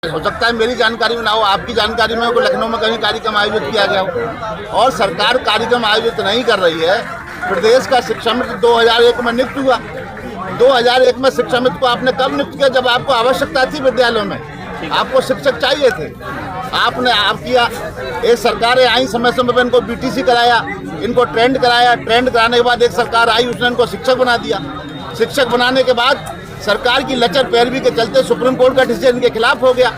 हो सकता है मेरी जानकारी में ना हो, आपकी जानकारी में हो कि लखनऊ में कहीं कार्यक्रम आयोजित किया गया हो। और सरकार कार्यक्रम आयोजित नहीं कर रही है। प्रदेश का शिक्षा मित्र 2001 में नियुक्त हुआ। 2001 में शिक्षा मित्र को आपने कब नियुक्त किया? जब आपको आवश्यकता थी विद्यालयों में, आपको शिक्षक चाहिए थे। आपने आप किया। एक सरकारें आई, समय समय पर इनको बीटीसी कराया, इनको ट्रेंड कराया। ट्रेंड कराने के बाद एक सरकार आई, उसने इनको शिक्षक बना दिया। शिक्षक बनाने के बाद सरकार की लचर पैरवी के चलते सुप्रीम कोर्ट का डिसीजन इनके खिलाफ हो गया।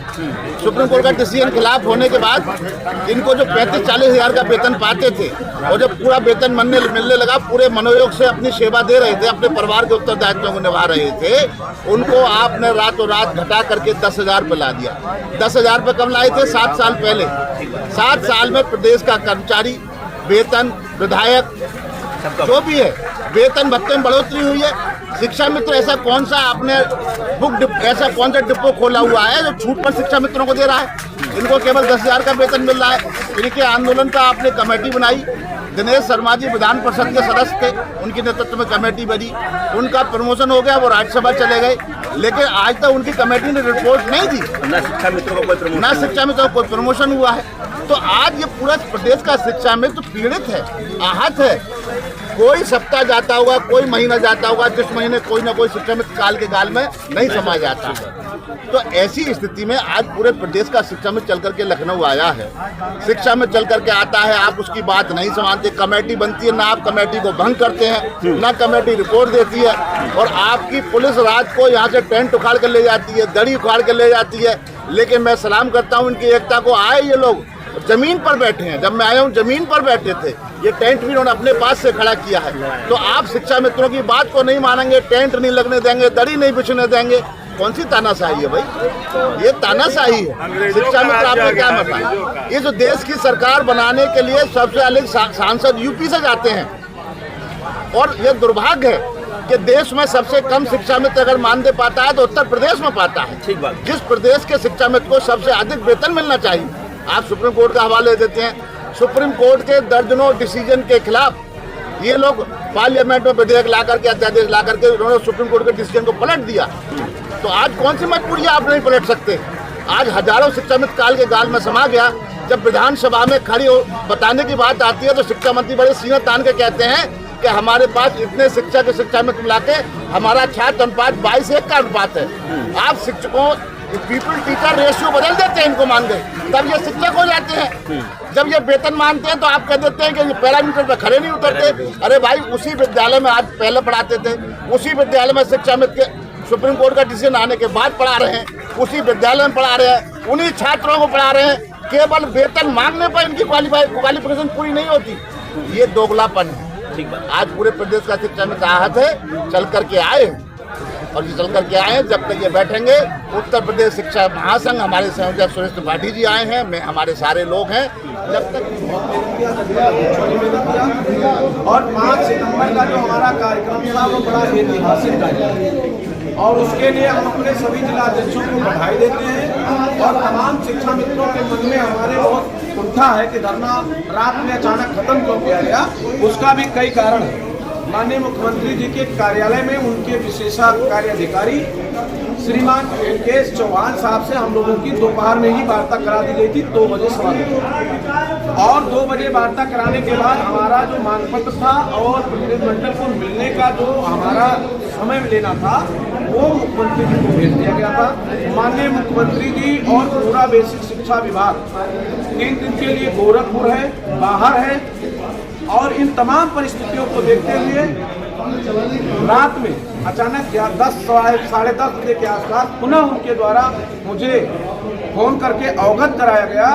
सुप्रीम कोर्ट का डिसीजन खिलाफ होने के बाद इनको जो 35-40 हज़ार का वेतन पाते थे और जब पूरा वेतन मिलने लगा, पूरे मनोयोग से अपनी सेवा दे रहे थे, अपने परिवार के उत्तरदायित्वों को निभा रहे थे, उनको आपने रातों रात घटा करके 10,000 पे ला दिया। 10,000 पे कब लाए थे? 7 साल पहले। 7 साल में प्रदेश का कर्मचारी, वेतन, विधायक, जो भी है, वेतन भत्ते में बढ़ोतरी हुई है। शिक्षा मित्र ऐसा कौन सा आपने ऐसा कौन सा डिपो खोला हुआ है जो छूट पर शिक्षा मित्रों को दे रहा है? इनको केवल 10,000 का वेतन मिल रहा है। इनके आंदोलन का आपने कमेटी बनाई। दिनेश शर्मा जी विधान परिषद के सदस्य थे, उनके नेतृत्व में कमेटी बनी, उनका प्रमोशन हो गया, वो राज्यसभा चले गए। लेकिन आज तक उनकी कमेटी ने रिपोर्ट नहीं दी। ना शिक्षा मित्रों को कोई प्रमोशन हुआ है। तो आज ये पूरा प्रदेश का शिक्षा मित्र पीड़ित है, आहत है। कोई सप्ताह जाता होगा, कोई महीना जाता होगा, जिस महीने कोई ना कोई शिक्षा मित्र काल के गाल में नहीं समा जाता है। तो ऐसी स्थिति में आज पूरे प्रदेश का शिक्षा मित्र चल करके लखनऊ आया है। शिक्षा मित्र चल करके आता है, आप उसकी बात नहीं समझते। कमेटी बनती है, ना आप कमेटी को भंग करते हैं, ना कमेटी रिपोर्ट देती है। और आपकी पुलिस रात को यहाँ से टेंट उखाड़ कर ले जाती है, दड़ी उखाड़ कर ले जाती है। लेकिन मैं सलाम करता हूँ इनकी एकता को। आए ये लोग जमीन पर बैठे हैं, जब मैं आया हूँ जमीन पर बैठे थे। ये टेंट भी उन्होंने अपने पास से खड़ा किया है। तो आप शिक्षा मित्रों की बात को नहीं मानेंगे, टेंट नहीं लगने देंगे, दड़ी नहीं बिछने देंगे। कौन सी तानाशाही है भाई? ये तानाशाही है। शिक्षा मित्र आपने क्या बताया? ये जो देश की सरकार बनाने के लिए सबसे अधिक सांसद यूपी से जाते हैं। और ये दुर्भाग्य है कि देश में सबसे कम शिक्षा मित्र अगर मानदेय पाता है तो उत्तर प्रदेश में पाता है। ठीक बात। जिस प्रदेश के शिक्षा मित्र को सबसे अधिक वेतन मिलना चाहिए, आप सुप्रीम कोर्ट का हवाले देते हैं। सुप्रीम कोर्ट के दर्जनों डिसीजन के खिलाफ ये लोग पार्लियामेंट में विधेयक ला करके, अध्यादेश ला करके उन्होंने सुप्रीम कोर्ट के डिसीजन को पलट दिया। तो आज कौन सी मजबूरी आप नहीं पलट सकते? आज हजारों शिक्षा मित्र काल के गाल में समा गया। जब विधानसभा में खड़ी बताने की बात आती है तो शिक्षा मंत्री बड़े सीने तान के कहते हैं कि हमारे पास इतने शिक्षा मित्र मिला के हमारा छात्र अनुपात 22:1 का अनुपात है। आप शिक्षकों पीपल टीचर रेशियो बदल देते हैं, इनको मान गए, तब ये शिक्षक हो जाते हैं। जब ये वेतन मानते हैं तो आप कह देते हैं कि ये पैरामीटर पर खड़े नहीं उतरते। अरे भाई, उसी विद्यालय में आज पहले पढ़ाते थे, उसी विद्यालय में शिक्षा मित्र के सुप्रीम कोर्ट का डिसीजन आने के बाद पढ़ा रहे हैं, उसी विद्यालय में पढ़ा रहे हैं, उन्हीं छात्रों को पढ़ा रहे हैं। केवल वेतन मांगने पर इनकी क्वालिफिकेशन पूरी नहीं होती। ये दोगलापन है। आज पूरे प्रदेश का शिक्षा मित्र आहत है, चल करके आए और ये चल करके आए। जब तक ये बैठेंगे, उत्तर प्रदेश शिक्षा महासंघ, हमारे संयोजक सुरेश त्रिपाठी जी आए हैं, मैं हमारे सारे लोग हैं। जब तक और 5 सितंबर का जो हमारा कार्यक्रम था वो बड़ा ऐतिहासिक था और उसके लिए हम अपने सभी जिलाध्यक्षों को बधाई देते हैं। और तमाम शिक्षा मित्रों के मन में हमारे बहुत उत्साह है कि धरना रात में अचानक खत्म क्यों किया गया। उसका भी कई कारण है। माननीय मुख्यमंत्री जी के कार्यालय में उनके विशेषाधिकारी अधिकारी श्रीमान केश चौहान साहब से हम लोगों की दोपहर में ही वार्ता करा दी गई थी 2 बजे सवा 2। और 2 बजे वार्ता कराने के बाद हमारा जो मांग पत्र था और प्रतिनिधिमंडल को मिलने का जो हमारा समय लेना था वो मुख्यमंत्री जी को भेज दिया गया था। माननीय मुख्यमंत्री जी और पूरा बेसिक शिक्षा विभाग 3 दिन के लिए गोरखपुर है, बाहर है। और इन तमाम परिस्थितियों को देखते हुए रात में अचानक 10-10:30 बजे के आसपास पुनः उनके द्वारा मुझे फोन करके अवगत कराया गया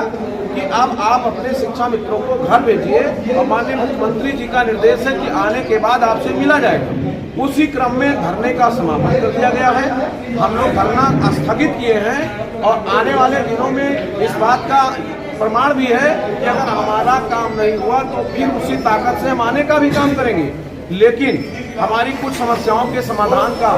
कि अब आप अपने शिक्षा मित्रों को घर भेजिए और माननीय मुख्यमंत्री जी का निर्देश है कि आने के बाद आपसे मिला जाएगा। उसी क्रम में धरने का समापन कर दिया गया है। हम लोग धरना स्थगित किए हैं और आने वाले दिनों में इस बात का प्रमाण भी है कि अगर हमारा काम नहीं हुआ तो फिर उसी ताकत से हम आने का भी काम करेंगे। लेकिन हमारी कुछ समस्याओं के समाधान का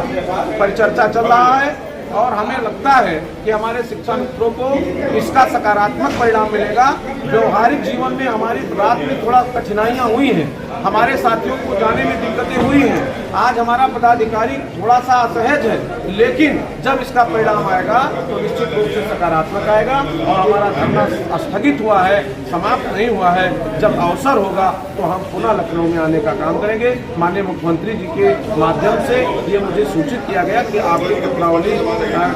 परिचर्चा चल रहा है और हमें लगता है कि हमारे शिक्षा मित्रों को इसका सकारात्मक परिणाम मिलेगा। व्यवहारिक जीवन में हमारी रात में थोड़ा कठिनाइयाँ हुई हैं, हमारे साथियों को जाने में दिक्कतें हुई हैं। आज हमारा पदाधिकारी थोड़ा सा असहज है, लेकिन जब इसका परिणाम आएगा तो निश्चित रूप से सकारात्मक आएगा। और हमारा धरना स्थगित हुआ है, समाप्त नहीं हुआ है। जब अवसर होगा तो हम पुनः लखनऊ में आने का काम करेंगे। माननीय मुख्यमंत्री जी के माध्यम से ये मुझे सूचित किया गया कि आपकी पत्रावली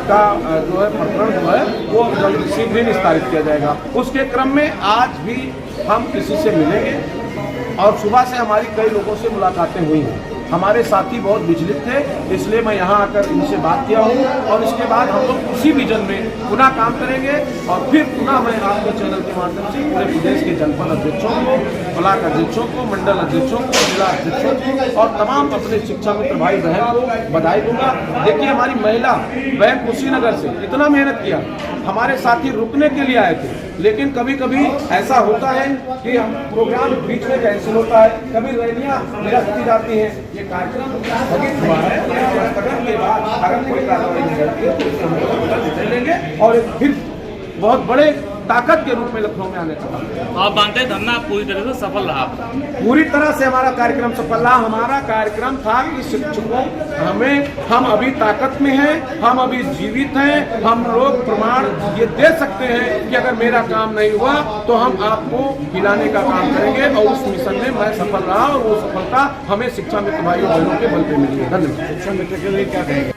का जो है प्रकरण जो है वो जल्द शीघ्र ही निस्तारित किया जाएगा। उसके क्रम में आज भी हम किसी से मिलेंगे और सुबह से हमारी कई लोगों से मुलाकातें हुई हैं। हमारे साथी बहुत विचलित थे, इसलिए मैं यहाँ आकर इनसे बात किया हूँ और इसके बाद हम लोग उसी विजन में पुनः काम करेंगे। और फिर पुनः मैं आपके चैनल के माध्यम से पूरे प्रदेश के जनपद अध्यक्षों को, ब्लॉक अध्यक्षों को, मंडल अध्यक्षों को, जिला अध्यक्षों को और तमाम अपने शिक्षा मित्र भाई बहन को बधाई दूंगा। देखिए, हमारी महिला बहन कुशीनगर से इतना मेहनत किया, हमारे साथी रुकने के लिए आए थे, लेकिन कभी कभी ऐसा होता है कि हम प्रोग्राम बीच में कैंसिल होता है, कभी रैलियां निरस्त की जाती हैं। ये कार्यक्रम स्थगित हुआ है, स्थगन के बाद अगर कोई कार्रवाई नहीं करती है तो उसे हम लोग लेंगे और फिर बहुत बड़े ताकत के रूप में लखनऊ में आने का काम। आप मानते हैं धरना पूरी तरह से सफल रहा? पूरी तरह से हमारा कार्यक्रम सफल रहा। हमारा कार्यक्रम था कि शिक्षकों हम अभी ताकत में हैं, हम अभी जीवित हैं, हम लोग प्रमाण ये दे सकते हैं कि अगर मेरा काम नहीं हुआ तो हम आपको हिलाने का काम करेंगे। और उस मिशन में मैं सफल रहा और वो सफलता हमें शिक्षा मित्र भाइयों बहनों के बल पे मिली है। धन्यवाद। शिक्षा मित्र के लिए क्या कहेंगे?